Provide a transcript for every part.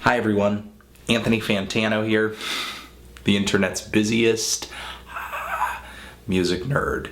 Hi everyone, Anthony Fantano here, the internet's busiest music nerd,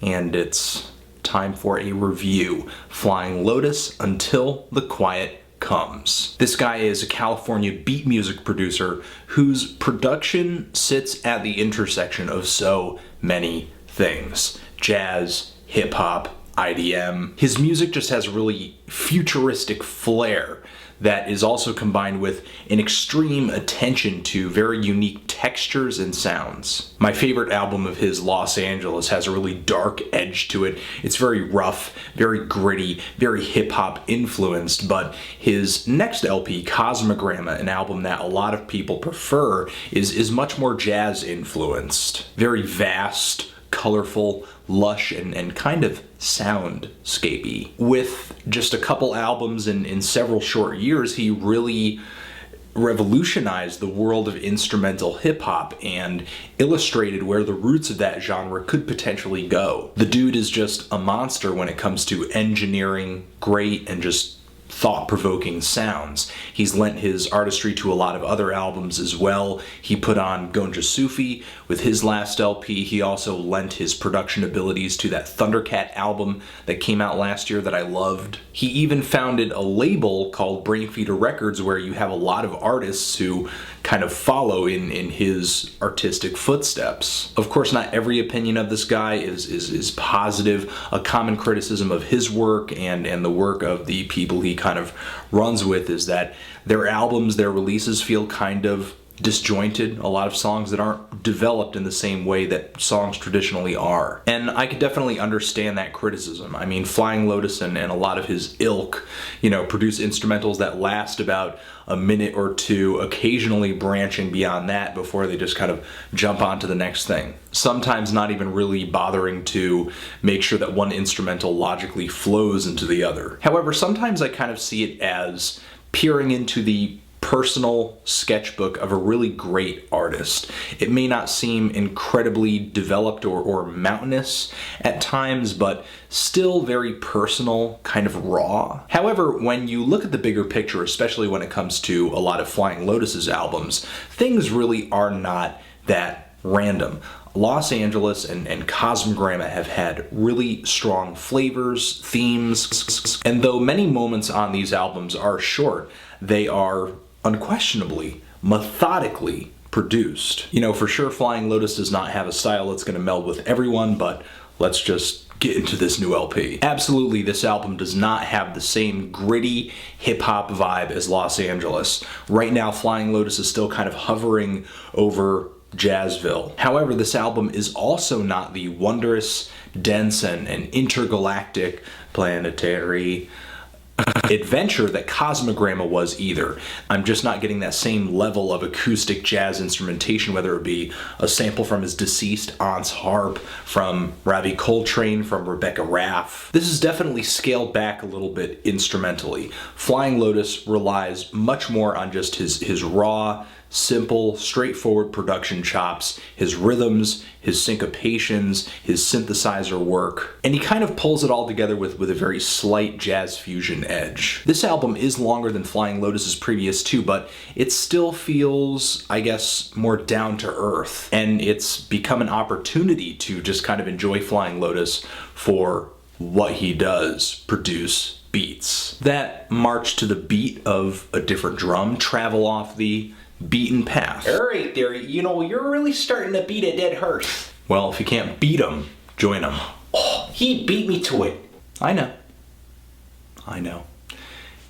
and it's time for a review, Flying Lotus, Until the Quiet Comes. This guy is a California beat music producer whose production sits at the intersection of so many things. Jazz, hip-hop, IDM. His music just has a really futuristic flair that is also combined with an extreme attention to very unique textures and sounds. My favorite album of his, Los Angeles, has a really dark edge to it. It's very rough, very gritty, very hip-hop influenced, but his next LP, Cosmogramma, an album that a lot of people prefer, is much more jazz influenced. Very vast, colorful, lush, and kind of soundscapey. With just a couple albums in several short years, he really revolutionized the world of instrumental hip-hop and illustrated where the roots of that genre could potentially go. The dude is just a monster when it comes to engineering great and just thought-provoking sounds. He's lent his artistry to a lot of other albums as well. He put on Gonja Sufi with his last LP. He also lent his production abilities to that Thundercat album that came out last year that I loved. He even founded a label called Brainfeeder Records where you have a lot of artists who kind of follow in his artistic footsteps. Of course, not every opinion of this guy is positive. A common criticism of his work and the work of the people he kind of runs with is that their albums, their releases feel kind of disjointed, a lot of songs that aren't developed in the same way that songs traditionally are. And I could definitely understand that criticism. I mean, Flying Lotus and a lot of his ilk, produce instrumentals that last about a minute or two, occasionally branching beyond that before they just kind of jump on to the next thing. Sometimes not even really bothering to make sure that one instrumental logically flows into the other. However, sometimes I kind of see it as peering into the personal sketchbook of a really great artist. It may not seem incredibly developed or mountainous at times, but still very personal, kind of raw. However, when you look at the bigger picture, especially when it comes to a lot of Flying Lotus's albums, things really are not that random. Los Angeles and Cosmogramma have had really strong flavors, themes, and though many moments on these albums are short, they are unquestionably, methodically produced. For sure Flying Lotus does not have a style that's going to meld with everyone, but let's just get into this new LP. Absolutely, this album does not have the same gritty hip-hop vibe as Los Angeles. Right now, Flying Lotus is still kind of hovering over Jazzville. However, this album is also not the wondrous, dense, and intergalactic, planetary adventure that Cosmogramma was either. I'm just not getting that same level of acoustic jazz instrumentation, whether it be a sample from his deceased aunt's harp, from Ravi Coltrane, from Rebecca Raff. This is definitely scaled back a little bit instrumentally. Flying Lotus relies much more on just his raw, simple, straightforward production chops, his rhythms, his syncopations, his synthesizer work, and he kind of pulls it all together with a very slight jazz fusion edge. This album is longer than Flying Lotus's previous two, but it still feels, I guess, more down to earth, and it's become an opportunity to just kind of enjoy Flying Lotus for what he does, produce beats that march to the beat of a different drum, travel off the beaten path. All right there, you're really starting to beat a dead horse. Well, if you can't beat him, join him. Oh, he beat me to it. I know.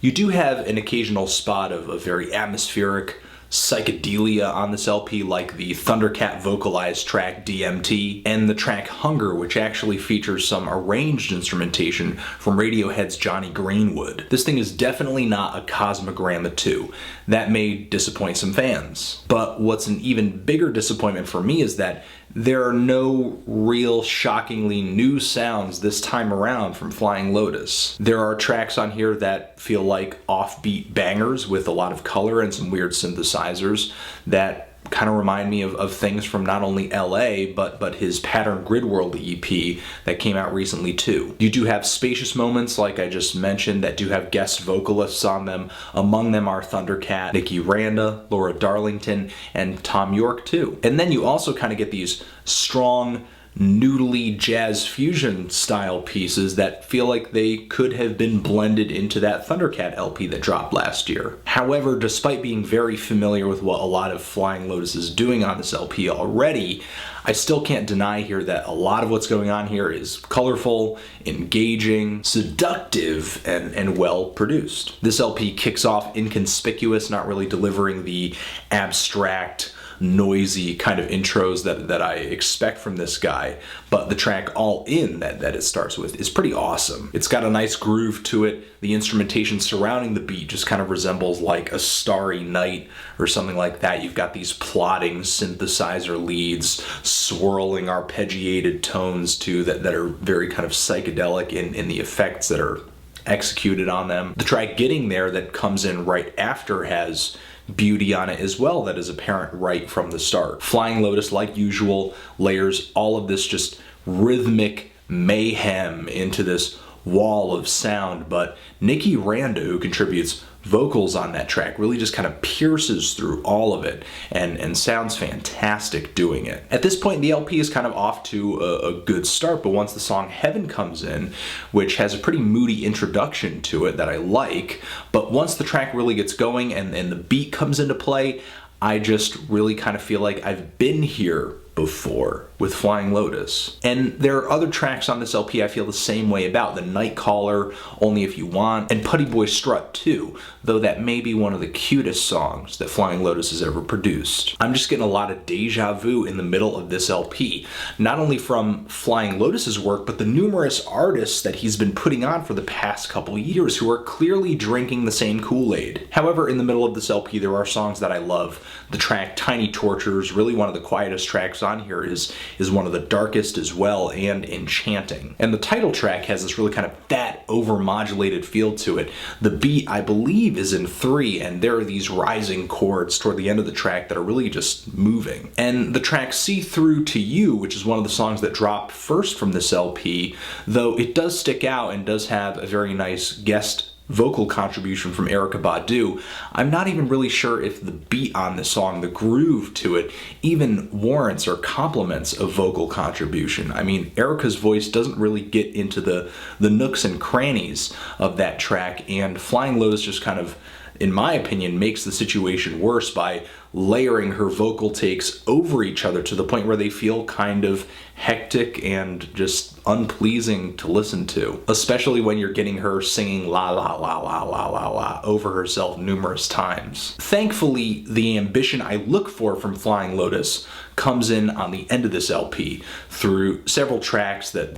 You do have an occasional spot of a very atmospheric psychedelia on this LP, like the Thundercat vocalized track DMT and the track Hunger, which actually features some arranged instrumentation from Radiohead's Johnny Greenwood. This thing is definitely not a Cosmogramma 2. That may disappoint some fans. But what's an even bigger disappointment for me is that there are no real shockingly new sounds this time around from Flying Lotus. There are tracks on here that feel like offbeat bangers with a lot of color and some weird synthesizers that kind of remind me of things from not only LA, but his Pattern Grid World EP that came out recently too. You do have spacious moments, like I just mentioned, that do have guest vocalists on them. Among them are Thundercat, Nikki Randa, Laura Darlington, and Thom Yorke too. And then you also kind of get these strong, noodly jazz fusion style pieces that feel like they could have been blended into that Thundercat LP that dropped last year. However, despite being very familiar with what a lot of Flying Lotus is doing on this LP already, I still can't deny here that a lot of what's going on here is colorful, engaging, seductive, and well produced. This LP kicks off Inconspicuous, not really delivering the abstract, noisy kind of intros that I expect from this guy, but the track All In that it starts with is pretty awesome. It's got a nice groove to it. The instrumentation surrounding the beat just kind of resembles like a starry night or something like that. You've got these plodding synthesizer leads, swirling arpeggiated tones too that are very kind of psychedelic in the effects that are executed on them. The track Getting There that comes in right after has beauty on it as well that is apparent right from the start. Flying Lotus, like usual, layers all of this just rhythmic mayhem into this wall of sound, but Nikki Randa, who contributes vocals on that track, really just kind of pierces through all of it and sounds fantastic doing it. At this point, the LP is kind of off to a good start, but once the song Heaven comes in, which has a pretty moody introduction to it that I like, but once the track really gets going and the beat comes into play, I just really kind of feel like I've been here before with Flying Lotus. And there are other tracks on this LP I feel the same way about. The Night Caller, Only If You Want, and Putty Boy Strut too, though that may be one of the cutest songs that Flying Lotus has ever produced. I'm just getting a lot of deja vu in the middle of this LP, not only from Flying Lotus's work, but the numerous artists that he's been putting on for the past couple years who are clearly drinking the same Kool-Aid. However, in the middle of this LP, there are songs that I love. The track Tiny Tortures, really one of the quietest tracks on here, is one of the darkest as well, and enchanting. And the title track has this really kind of fat, over-modulated feel to it. The beat, I believe, is in 3, and there are these rising chords toward the end of the track that are really just moving. And the track See Through to You, which is one of the songs that dropped first from this LP, though it does stick out and does have a very nice guest vocal contribution from erykah Badu, I'm not even really sure if the beat on this song, the groove to it, even warrants or complements a vocal contribution. I mean, erykah's voice doesn't really get into the nooks and crannies of that track, and Flying Lotus just kind of, in my opinion, makes the situation worse by layering her vocal takes over each other to the point where they feel kind of hectic and just unpleasing to listen to, especially when you're getting her singing la la la la la la la over herself numerous times. Thankfully, the ambition I look for from Flying Lotus comes in on the end of this LP through several tracks that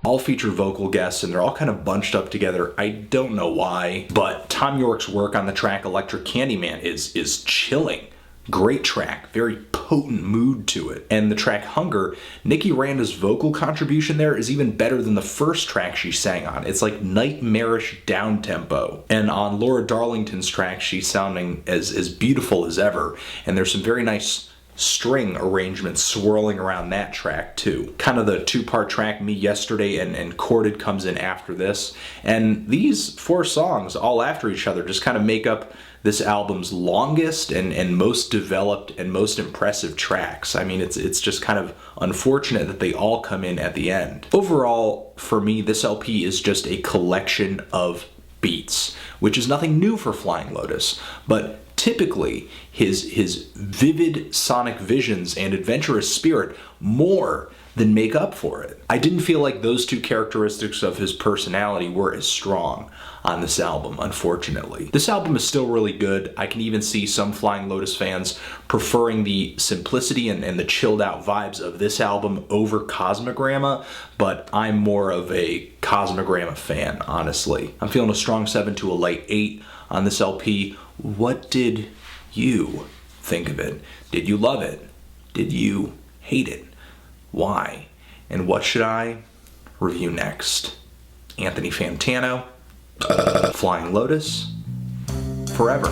all feature vocal guests, and they're all kind of bunched up together. I don't know why, but Thom Yorke's work on the track Electric Candyman is chilling. Great track, very potent mood to it. And the track Hunger, Nikki Randa's vocal contribution there is even better than the first track she sang on. It's like nightmarish down-tempo. And on Laura Darlington's track, she's sounding as beautiful as ever. And there's some very nice string arrangements swirling around that track too. Kind of the two-part track Me Yesterday and Chorded comes in after this. And these 4 songs, all after each other, just kind of make up this album's longest and most developed and most impressive tracks. I mean, it's just kind of unfortunate that they all come in at the end. Overall, for me, this LP is just a collection of beats, which is nothing new for Flying Lotus, but typically his vivid sonic visions and adventurous spirit more than make up for it. I didn't feel like those 2 characteristics of his personality were as strong on this album, unfortunately. This album is still really good. I can even see some Flying Lotus fans preferring the simplicity and the chilled out vibes of this album over Cosmogramma, but I'm more of a Cosmogramma fan, honestly. I'm feeling a strong 7 to a light 8 on this LP. What did you think of it? Did you love it? Did you hate it? Why? And what should I review next? Anthony Fantano, Flying Lotus, forever.